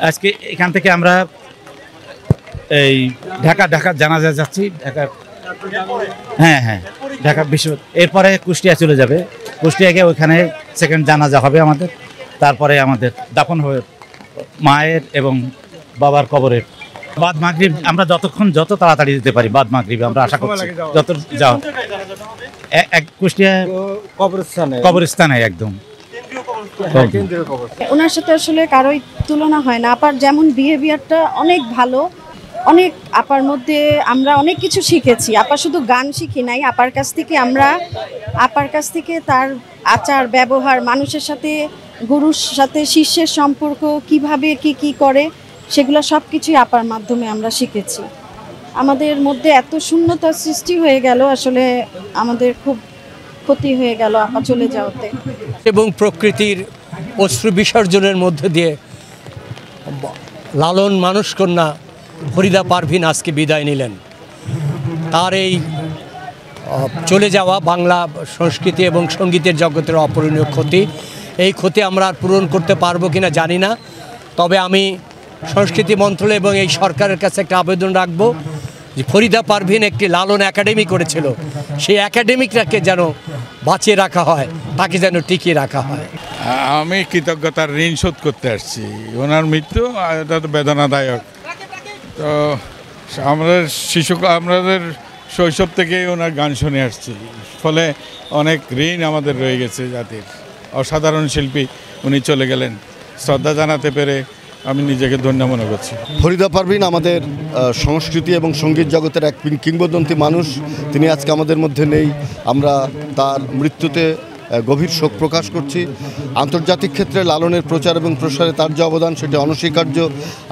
আজকে এখান থেকে আমরা এই ঢাকা জানাজা যাচ্ছি। হ্যাঁ ঢাকা বিশ্ব, এরপরে কুষ্টিয়া চলে যাবে। কুষ্টিয়াকে ওইখানে সেকেন্ড জানাজা হবে আমাদের। তারপরে আমাদের দাফন হবে মায়ের এবং বাবার কবরের। বাদ মাগরিব আমরা যত তাড়াতাড়ি দিতে পারি, বাদ মাগরিব আমরা আশা করছি যত যাও কুষ্টিয়া কবরস্থানে একদম। ওনার সাথে আসলে কারোই তুলনা হয় না। আপার যেমন বিহেভিয়ারটা অনেক ভালো, অনেক আপার মধ্যে আমরা অনেক কিছু শিখেছি। আপা শুধু গান শিখি নাই, আপার কাছ থেকে তার আচার ব্যবহার, মানুষের সাথে, গুরুর সাথে শিষ্যের সম্পর্ক কিভাবে কি করে, সেগুলো সব কিছুই আপার মাধ্যমে আমরা শিখেছি। আমাদের মধ্যে এত শূন্যতার সৃষ্টি হয়ে গেল, আসলে আমাদের খুব ক্ষতি হয়ে গেল আপা চলে যাওয়াতে। এবং প্রকৃতির অশ্রু বিসর্জনের মধ্যে দিয়ে লালন মানুষ কন্যা ফরিদা পারভিন আজকে বিদায় নিলেন। তার এই চলে যাওয়া বাংলা সংস্কৃতি এবং সঙ্গীতের জগতের অপূরণীয় ক্ষতি। এই ক্ষতি আমরা আর পূরণ করতে পারবো কিনা জানি না, তবে আমি সংস্কৃতি মন্ত্রণালয় এবং এই সরকারের কাছে একটা আবেদন রাখবো যে ফরিদা পারভিন একটি লালন একাডেমি করেছিল, সেই একাডেমিকটাকে যেন বাঁচিয়ে রাখা হয়, তাকে যেন টিকিয়ে রাখা হয়। আমি কৃতজ্ঞতার ঋণ শোধ করতে আসছি। ওনার মৃত্যু এটা তো বেদনাদায়ক। তো আমাদের শৈশব থেকেই ওনার গান শুনে আসছি, ফলে অনেক ঋণ আমাদের রয়ে গেছে জাতির। অসাধারণ শিল্পী উনি চলে গেলেন, শ্রদ্ধা জানাতে পেরে আমি নিজেকে ধন্য মনে করছি। ফরিদা পারভিন আমাদের সংস্কৃতি এবং সঙ্গীত জগতের এক কিংবদন্তি মানুষ। তিনি আজকে আমাদের মধ্যে নেই। আমরা তার মৃত্যুতে গভীর শোক প্রকাশ করছি। আন্তর্জাতিক ক্ষেত্রে লালনের প্রচার এবং প্রসারে তার যে অবদান সেটি অনস্বীকার্য।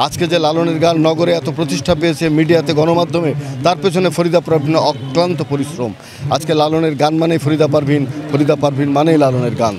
আজকে যে লালনের গান নগরে এত প্রতিষ্ঠা পেয়েছে, মিডিয়াতে, গণমাধ্যমে, তার পেছনে ফরিদা পারভিনের অক্লান্ত পরিশ্রম। আজকে লালনের গান মানেই ফরিদা পারভিন, ফরিদা পারভিন মানেই লালনের গান।